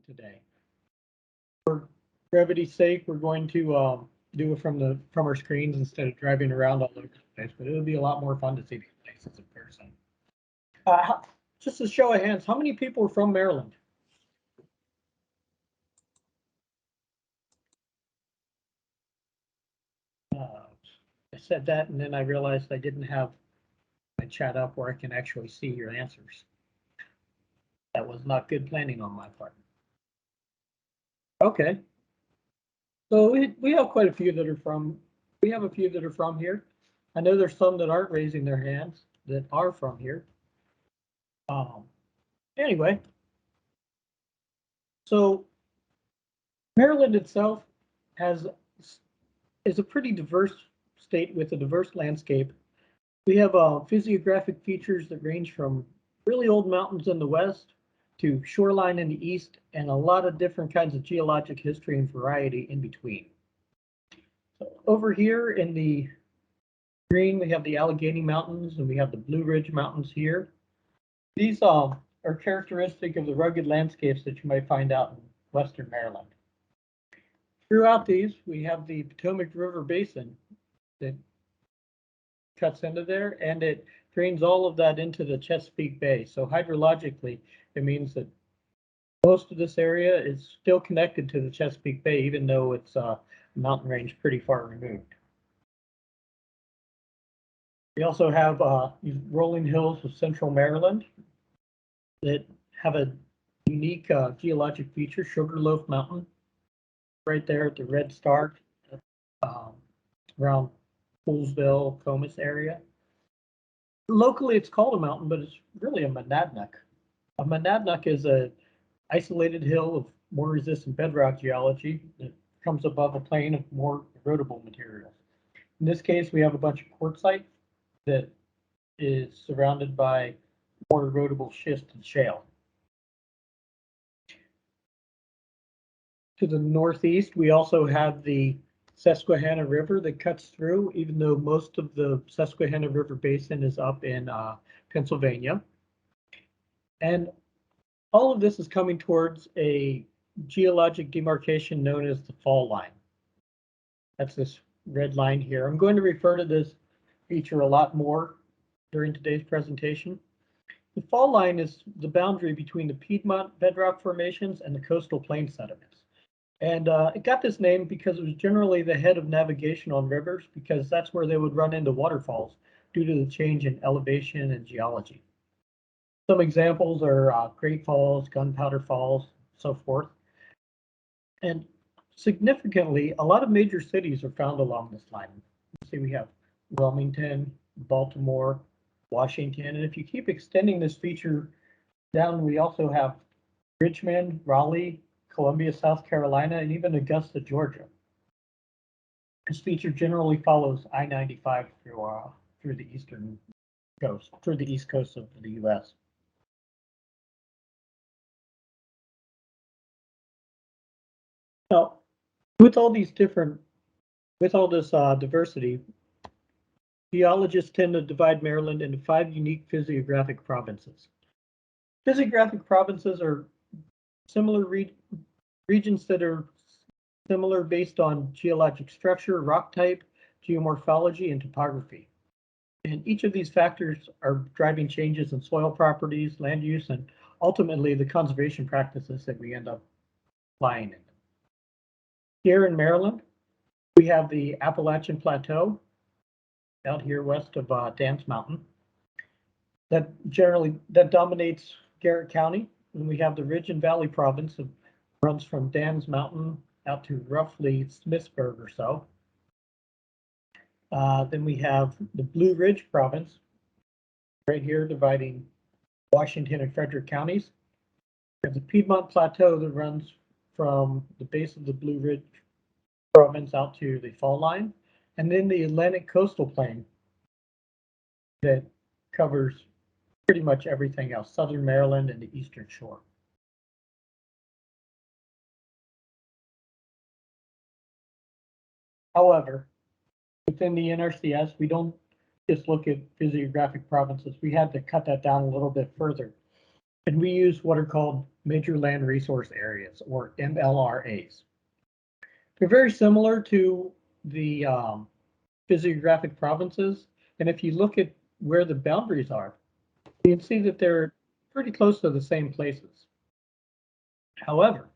today. For brevity's sake, we're going to do it from our screens instead of driving around all over the place, but it'll be a lot more fun to see these places in person. Just a show of hands, how many people are from Maryland? I said that and then I realized I didn't have my chat up where I can actually see your answers. That was not good planning on my part. Okay. So we have quite a few that are from, we have a few that are from here. I know there's some that aren't raising their hands that are from here. Anyway, so Maryland itself is a pretty diverse state with a diverse landscape. We have physiographic features that range from really old mountains in the west to shoreline in the east, and a lot of different kinds of geologic history and variety in between. So over here in the green, we have the Allegheny Mountains and we have the Blue Ridge Mountains here. These are characteristic of the rugged landscapes that you might find out in western Maryland. Throughout these, we have the Potomac River Basin that cuts into there, and it drains all of that into the Chesapeake Bay. So hydrologically, it means that most of this area is still connected to the Chesapeake Bay, even though it's a mountain range pretty far removed. We also have these rolling hills of central Maryland that have a unique geologic feature, Sugarloaf Mountain, right there at the Red Star, around Poolsville, Comus area. Locally, it's called a mountain, but it's really a monadnock. A monadnock is an isolated hill of more resistant bedrock geology that comes above a plane of more erodible materials. In this case, we have a bunch of quartzite that is surrounded by more erodible schist and shale. To the northeast, we also have the Susquehanna River that cuts through, even though most of the Susquehanna River Basin is up in Pennsylvania. And all of this is coming towards a geologic demarcation known as the fall line. That's this red line here. I'm going to refer to this feature a lot more during today's presentation. The fall line is the boundary between the Piedmont bedrock formations and the coastal plain sediments. And it got this name because it was generally the head of navigation on rivers, because that's where they would run into waterfalls due to the change in elevation and geology. Some examples are Great Falls, Gunpowder Falls, so forth. And significantly, a lot of major cities are found along this line. You see, we have Wilmington, Baltimore, Washington, and if you keep extending this feature down, we also have Richmond, Raleigh, Columbia, South Carolina, and even Augusta, Georgia. This feature generally follows I-95 through the eastern coast, through the east coast of the U.S. Now, with all this diversity, geologists tend to divide Maryland into 5 unique physiographic provinces. Physiographic provinces are similar regions that are similar based on geologic structure, rock type, geomorphology, and topography. And each of these factors are driving changes in soil properties, land use, and ultimately the conservation practices that we end up applying in. Here in Maryland, we have the Appalachian Plateau out here west of Dance Mountain that dominates Garrett County. And we have the Ridge and Valley province that runs from Dan's Mountain out to roughly Smithsburg or so. Then we have the Blue Ridge province right here dividing Washington and Frederick counties. We have the Piedmont Plateau that runs from the base of the Blue Ridge province out to the fall line, and then the Atlantic coastal plain that covers pretty much everything else, southern Maryland and the eastern shore. However, within the NRCS, we don't just look at physiographic provinces. We had to cut that down a little bit further. And we use what are called major land resource areas, or MLRAs. They're very similar to the physiographic provinces, and if you look at where the boundaries are, you can see that they're pretty close to the same places. However,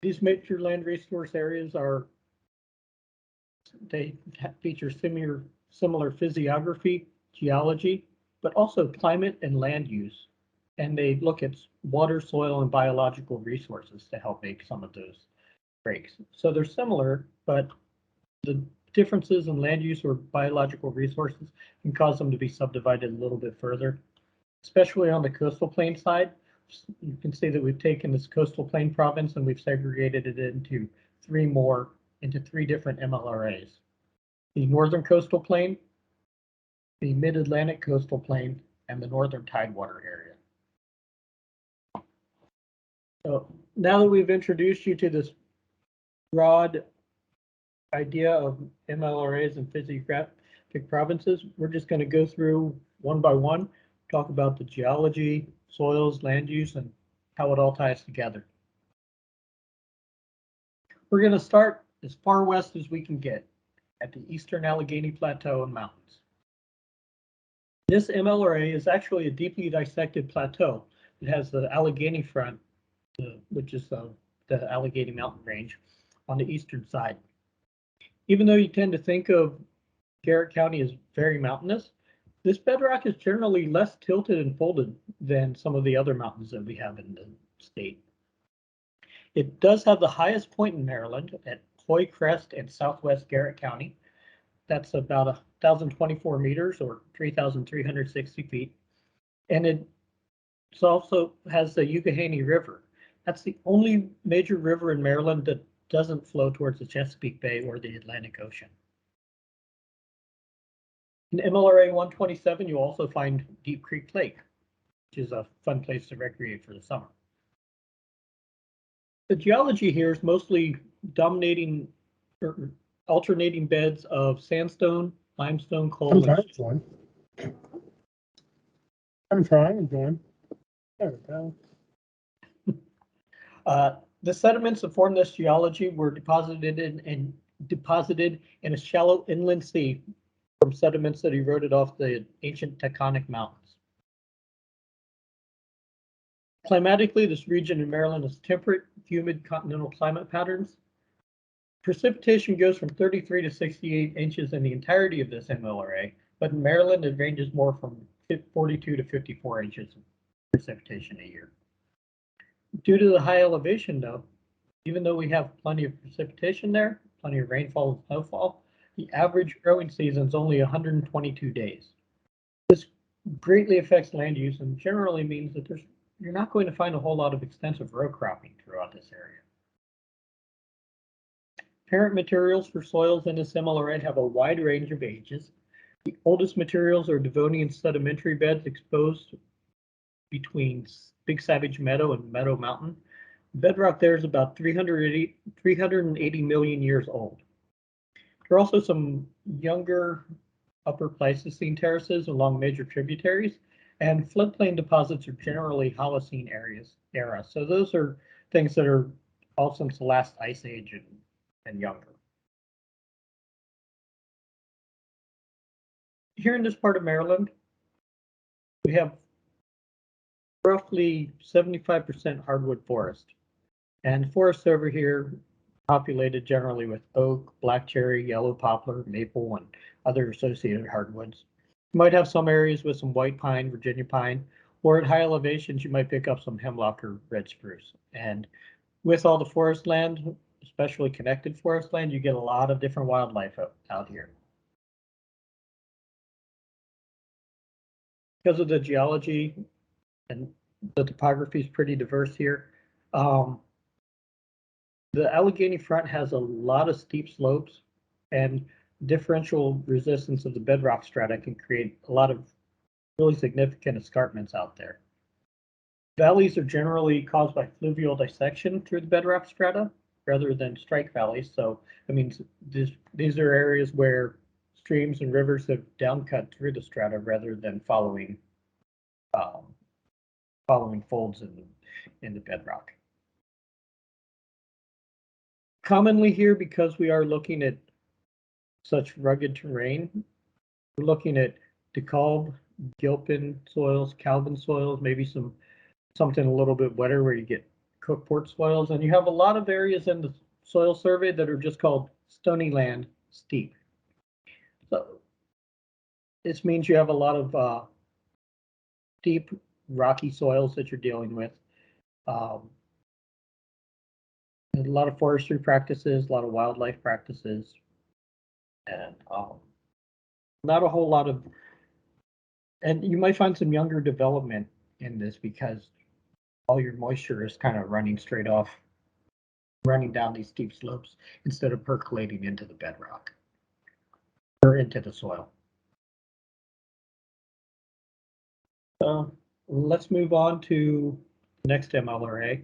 these major land resource areas they feature similar physiography, geology, but also climate and land use. And they look at water, soil, and biological resources to help make some of those breaks. So they're similar, but the differences in land use or biological resources can cause them to be subdivided a little bit further, especially on the coastal plain side. You can see that we've taken this coastal plain province and we've segregated it into three different MLRAs. The northern coastal plain, the mid-Atlantic coastal plain, and the northern tidewater area. So now that we've introduced you to this broad idea of MLRAs and physiographic provinces, we're just going to go through one by one, talk about the geology, soils, land use, and how it all ties together. We're going to start as far west as we can get at the Eastern Allegheny Plateau and Mountains. This MLRA is actually a deeply dissected plateau. It has the Allegheny front, which is the Allegheny Mountain Range on the eastern side. Even though you tend to think of Garrett County as very mountainous, this bedrock is generally less tilted and folded than some of the other mountains that we have in the state. It does have the highest point in Maryland at Hoy Crest in southwest Garrett County. That's about 1,024 meters or 3,360 feet. And it also has the Youghiogheny River. That's the only major river in Maryland that doesn't flow towards the Chesapeake Bay or the Atlantic Ocean. In MLRA 127, you also find Deep Creek Lake, which is a fun place to recreate for the summer. The geology here is mostly dominating or alternating beds of sandstone, limestone, coal. I'm trying. There we go. The sediments that form this geology were deposited in a shallow inland sea from sediments that eroded off the ancient tectonic mountains. Climatically, this region in Maryland is temperate, humid continental climate patterns. Precipitation goes from 33 to 68 inches in the entirety of this MLRA, but in Maryland, it ranges more from 42 to 54 inches of precipitation a year. Due to the high elevation, though, even though we have plenty of precipitation there, plenty of rainfall and snowfall, the average growing season is only 122 days. This greatly affects land use and generally means that you're not going to find a whole lot of extensive row cropping throughout this area. Parent materials for soils in this MLRA have a wide range of ages. The oldest materials are Devonian sedimentary beds exposed between Big Savage Meadow and Meadow Mountain. Bedrock there is about 380 million years old. There are also some younger upper Pleistocene terraces along major tributaries, and floodplain deposits are generally Holocene era. So those are things that are all since the last ice age and younger. Here in this part of Maryland, we have roughly 75% hardwood forest. And forests over here populated generally with oak, black cherry, yellow poplar, maple, and other associated hardwoods. You might have some areas with some white pine, Virginia pine, or at high elevations, you might pick up some hemlock or red spruce. And with all the forest land, especially connected forest land, you get a lot of different wildlife out here. Because of the geology and the topography is pretty diverse here. The Allegheny front has a lot of steep slopes, and differential resistance of the bedrock strata can create a lot of really significant escarpments out there. Valleys are generally caused by fluvial dissection through the bedrock strata rather than strike valleys. So that means these are areas where streams and rivers have downcut through the strata rather than following following folds in the bedrock. Commonly here, because we are looking at such rugged terrain, we're looking at DeKalb, Gilpin soils, Calvin soils, maybe something a little bit wetter where you get Cookport soils, and you have a lot of areas in the soil survey that are just called stony land steep. So this means you have a lot of deep rocky soils that you're dealing with. A lot of forestry practices, a lot of wildlife practices, and not a whole lot of, and you might find some younger development in this because all your moisture is kind of running straight off, running down these steep slopes instead of percolating into the bedrock or into the soil. Let's move on to the next MLRA.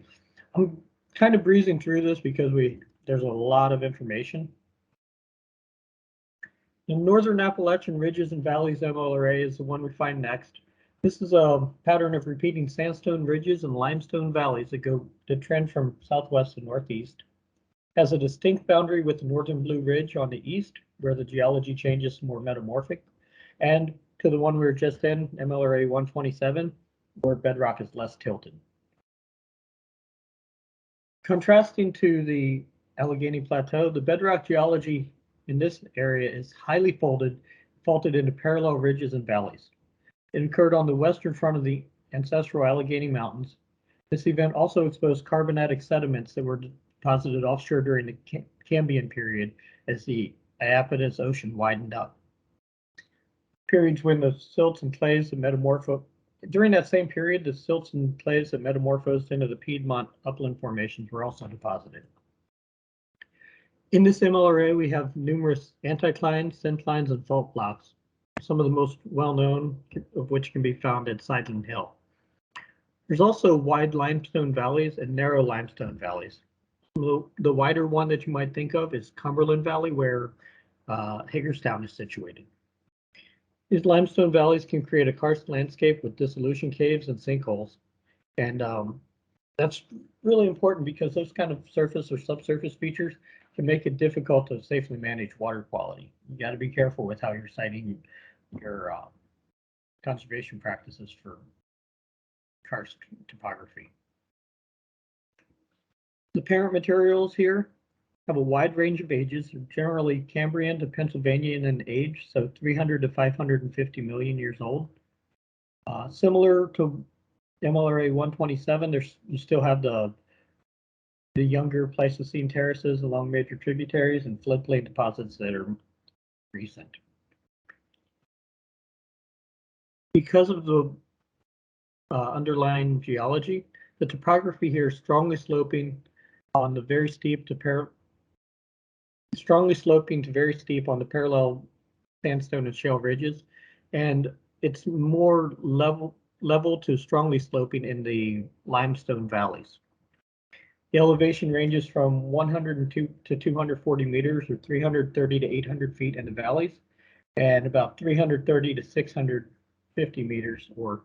I'm kind of breezing through this because there's a lot of information. The Northern Appalachian Ridges and Valleys MLRA is the one we find next. This is a pattern of repeating sandstone ridges and limestone valleys that trend from southwest to northeast. Has a distinct boundary with the Northern Blue Ridge on the east, where the geology changes to more metamorphic, and to the one we were just in, MLRA 127, where bedrock is less tilted. Contrasting to the Allegheny Plateau, the bedrock geology in this area is highly faulted into parallel ridges and valleys. It occurred on the western front of the ancestral Allegheny Mountains. This event also exposed carbonatic sediments that were deposited offshore during the Cambrian period as the Iapetus Ocean widened up. Periods when the silts and clays that metamorphosed. During that same period, the silts and clays that metamorphosed into the Piedmont upland formations were also deposited. In this MLRA, we have numerous anticlines, synclines, and fault blocks, some of the most well-known of which can be found at Seidlin Hill. There's also wide limestone valleys and narrow limestone valleys. The wider one that you might think of is Cumberland Valley, where Hagerstown is situated. These limestone valleys can create a karst landscape with dissolution caves and sinkholes. And that's really important because those kind of surface or subsurface features can make it difficult to safely manage water quality. You got to be careful with how you're citing your conservation practices for karst topography. The parent materials here have a wide range of ages, generally Cambrian to Pennsylvanian in age, so 300 to 550 million years old. Similar to MLRA 127, you still have the younger Pleistocene terraces along major tributaries and floodplain deposits that are recent. Because of the underlying geology, the topography here is strongly sloping on the very steep to very steep on the parallel sandstone and shale ridges, and it's more level to strongly sloping in the limestone valleys. The elevation ranges from 102 to 240 meters, or 330 to 800 feet in the valleys, and about 330 to 650 meters, or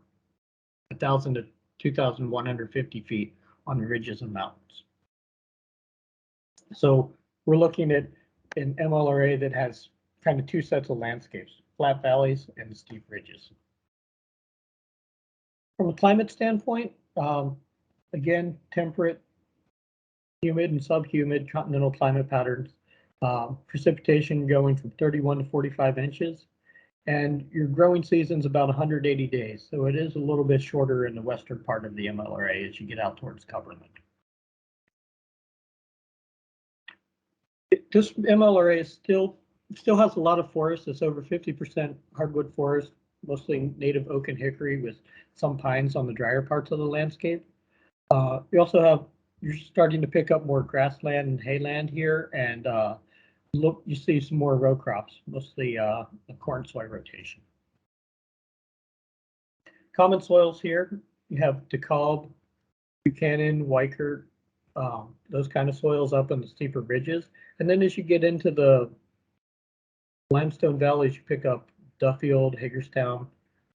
1,000 to 2,150 feet on the ridges and mountains. So we're looking at an MLRA that has kind of two sets of landscapes, flat valleys and steep ridges. From a climate standpoint, again, temperate, humid and subhumid continental climate patterns, precipitation going from 31 to 45 inches, and your growing season's about 180 days. So it is a little bit shorter in the western part of the MLRA as you get out towards Cumberland. This MLRA still has a lot of forest. It's over 50% hardwood forest, mostly native oak and hickory with some pines on the drier parts of the landscape. You're starting to pick up more grassland and hayland here, and you see some more row crops, mostly the corn soy rotation. Common soils here, you have DeKalb, Buchanan, Weichert, those kind of soils up in the steeper ridges. And then as you get into the limestone valleys, you pick up Duffield, Hagerstown,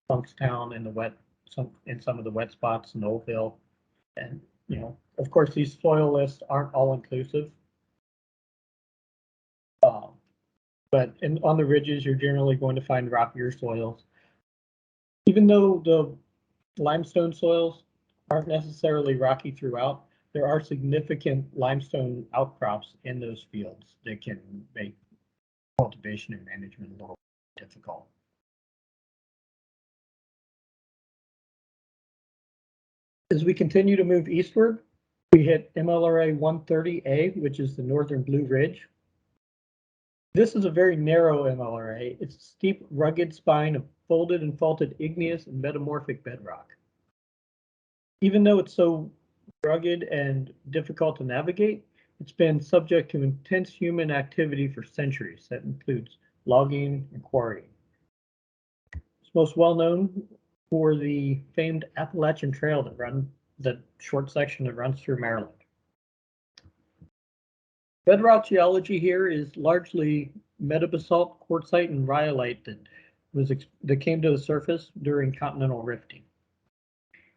Funkstown, and the wet some of the wet spots in Oldville. And, of course, these soil lists aren't all inclusive. But on the ridges, you're generally going to find rockier soils. Even though the limestone soils aren't necessarily rocky throughout, there are significant limestone outcrops in those fields that can make cultivation and management a little difficult. As we continue to move eastward, we hit MLRA 130A, which is the Northern Blue Ridge. This is a very narrow MLRA. It's a steep, rugged spine of folded and faulted igneous and metamorphic bedrock. Even though it's so rugged and difficult to navigate, it's been subject to intense human activity for centuries. That includes logging and quarrying. It's most well known for the famed Appalachian Trail that short section that runs through Maryland. Bedrock geology here is largely metabasalt, quartzite, and rhyolite that came to the surface during continental rifting.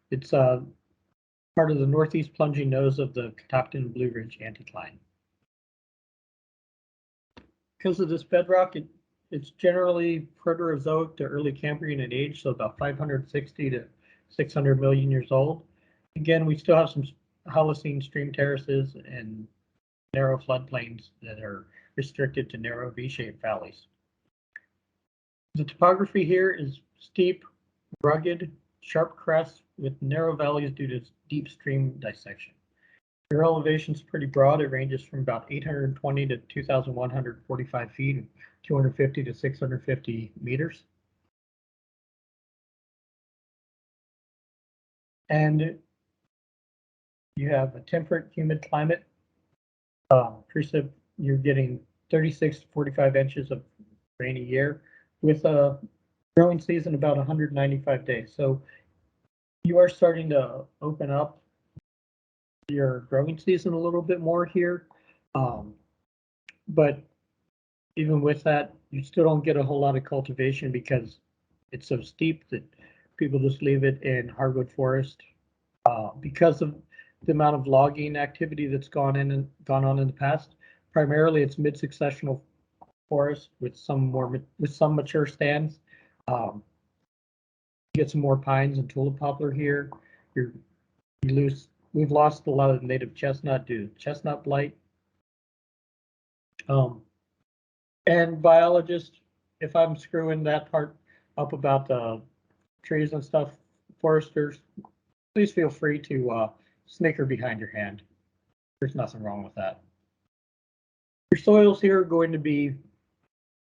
It's part of the northeast plunging nose of the Catoctin Blue Ridge anticline. Because of this bedrock, it's generally Proterozoic to early Cambrian in age, so about 560 to 600 million years old. Again, we still have some Holocene stream terraces and narrow floodplains that are restricted to narrow V-shaped valleys. The topography here is steep, rugged, sharp crests with narrow valleys due to deep stream dissection. Your elevation is pretty broad. It ranges from about 820 to 2,145 feet, and 250 to 650 meters. And you have a temperate, humid climate. Precip, you're getting 36 to 45 inches of rain a year with a growing season about 195 days. So you are starting to open up your growing season a little bit more here. But even with that, you still don't get a whole lot of cultivation because it's so steep that people just leave it in hardwood forest. Because of the amount of logging activity that's gone on in the past, primarily it's mid-successional forest with some mature stands. You get some more pines and tulip poplar here. We've lost a lot of the native chestnut due to chestnut blight. And biologists, if I'm screwing that part up about the trees and stuff, foresters, please feel free to snicker behind your hand. There's nothing wrong with that. Your soils here are going to be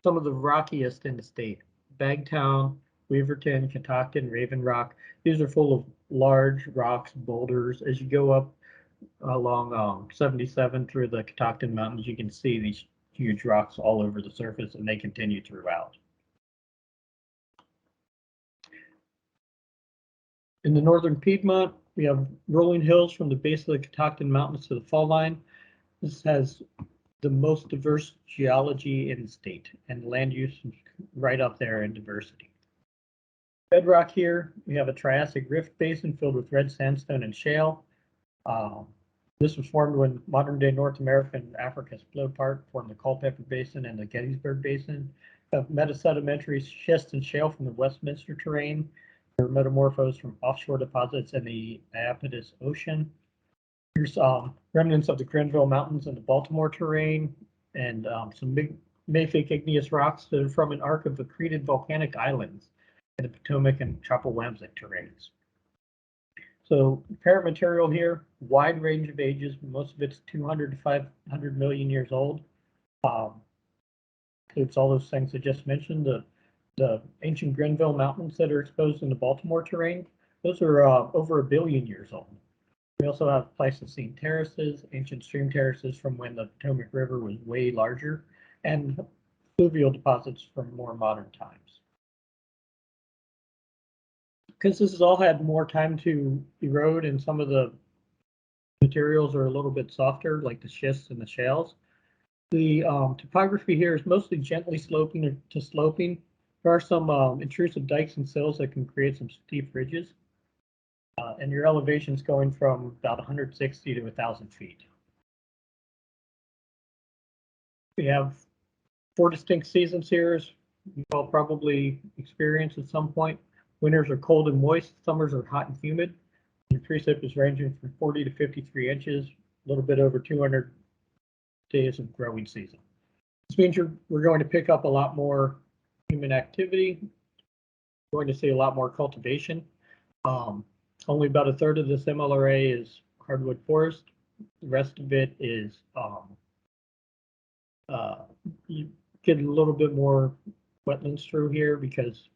some of the rockiest in the state. Bagtown, Weaverton, Catoctin, Raven Rock. These are full of large rocks, boulders. As you go up along 77 through the Catoctin Mountains, you can see these huge rocks all over the surface, and they continue throughout. In the northern Piedmont, we have rolling hills from the base of the Catoctin Mountains to the fall line. This has the most diverse geology in the state, and land use is right up there in diversity. Bedrock here, we have a Triassic rift basin filled with red sandstone and shale. This was formed when modern-day North America and Africa split apart, formed the Culpeper Basin and the Gettysburg Basin. Metasedimentary schist and shale from the Westminster terrain. They're metamorphosed from offshore deposits in the Iapetus Ocean. Here's remnants of the Grenville Mountains and the Baltimore terrain, and some big mafic igneous rocks that are from an arc of accreted volcanic islands in the Potomac and Chapulwamsic terrains. So parent material here, wide range of ages, most of it's 200 to 500 million years old. Includes all those things I just mentioned, the ancient Grenville Mountains that are exposed in the Baltimore terrain, those are over 1 billion years old. We also have Pleistocene terraces, ancient stream terraces from when the Potomac River was way larger, and fluvial deposits from more modern times. Because this has all had more time to erode and some of the materials are a little bit softer, like the schists and the shales. The topography here is mostly gently sloping to sloping. There are some intrusive dikes and sills that can create some steep ridges. And your elevation's going from about 160 to 1,000 feet. We have 4 distinct seasons here, as you've all probably experienced at some point. Winters are cold and moist, summers are hot and humid. Your precip is ranging from 40 to 53 inches, a little bit over 200 days of growing season. This means we're going to pick up a lot more human activity. We're going to see a lot more cultivation. Only about a third of this MLRA is hardwood forest. The rest of it is you get a little bit more wetlands through here because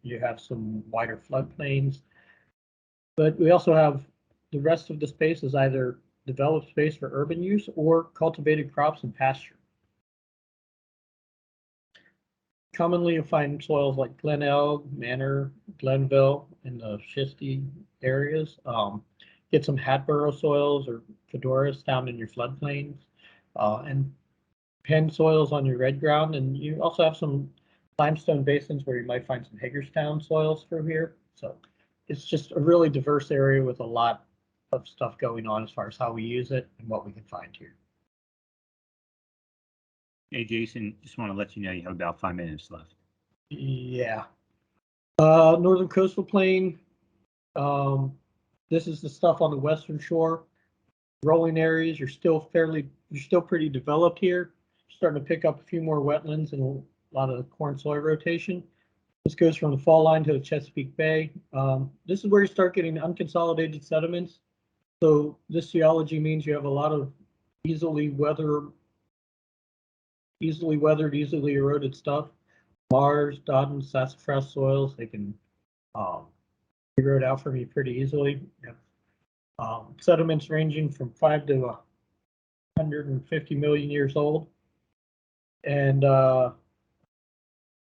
you have some wider floodplains. But we also have the rest of the space is either developed space for urban use or cultivated crops and pasture. Commonly you'll find soils like Glen Elg, Manor, Glenville, in the schisty areas. Get some Hatboro soils or fedoras down in your floodplains, and pen soils on your red ground. And you also have some limestone basins where you might find some Hagerstown soils through here. So it's just a really diverse area with a lot of stuff going on as far as how we use it and what we can find here. Hey, Jason, just want to let you know you have about 5 minutes left. Yeah. Northern coastal plain. This is the stuff on the western shore. Rolling areas, you're still pretty developed here. Starting to pick up a few more wetlands and a lot of corn soy rotation. This goes from the fall line to the Chesapeake Bay. This is where you start getting unconsolidated sediments. So this geology means you have a lot of easily weathered, easily eroded stuff. Mars, Dodden, sassafras soils, they can erode out from you pretty easily. Sediments ranging from 5 to 150 million years old. And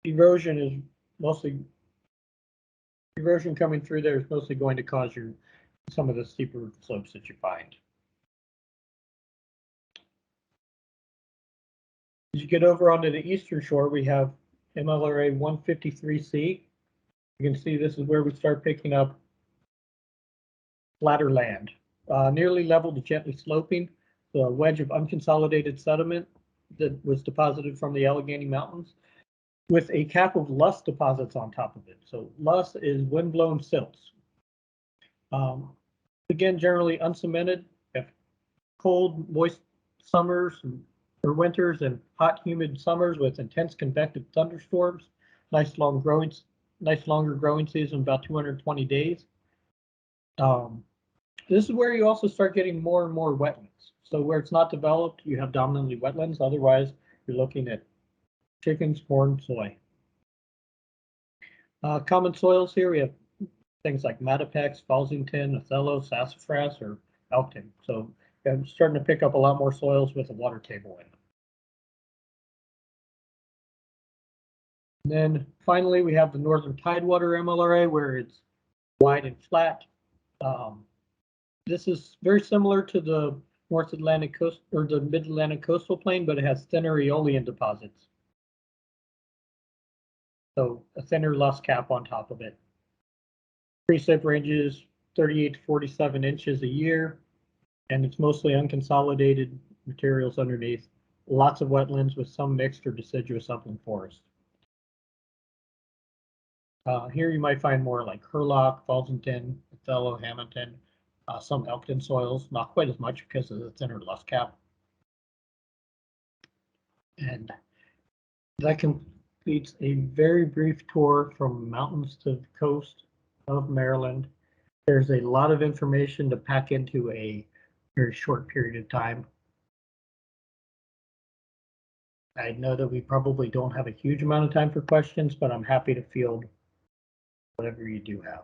erosion coming through there is mostly going to cause some of the steeper slopes that you find. As you get over onto the eastern shore, we have MLRA 153C. You can see this is where we start picking up flatter land, nearly level to gently sloping. So a wedge of unconsolidated sediment that was deposited from the Allegheny Mountains with a cap of loess deposits on top of it. So loess is windblown silts. Again, generally uncemented, have cold, moist summers or winters and hot, humid summers with intense convective thunderstorms. Nice longer growing season, about 220 days. This is where you also start getting more and more wetlands. So where it's not developed, you have dominantly wetlands. Otherwise, you're looking at chickens, corn, soy. Common soils here, we have things like Matapex, Falsington, Othello, Sassafras, or Elkton. So I'm starting to pick up a lot more soils with a water table in. And then finally, we have the Northern Tidewater MLRA, where it's wide and flat. This is very similar to the North Atlantic coast or the Mid Atlantic coastal plain, but it has thinner aeolian deposits. So a thinner loess cap on top of it. Precip ranges 38 to 47 inches a year, and it's mostly unconsolidated materials underneath. Lots of wetlands with some mixed or deciduous upland forest. Here you might find more like Hurlock, Falsington, Othello, Hamilton, some Elkton soils, not quite as much because of the thinner loess cap. And that completes a very brief tour from mountains to the coast of Maryland. There's a lot of information to pack into a very short period of time. I know that we probably don't have a huge amount of time for questions, but I'm happy to field whatever you do have.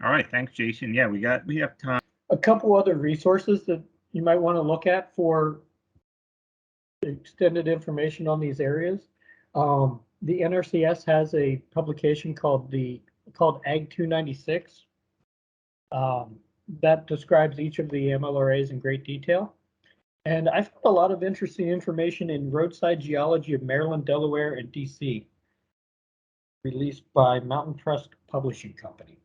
All right, thanks, Jason. Yeah, we have time. A couple other resources that you might want to look at for extended information on these areas. The NRCS has a publication called Ag 296 that describes each of the MLRAs in great detail. And I found a lot of interesting information in roadside geology of Maryland, Delaware, and DC. released by Mountain Trust Publishing Company.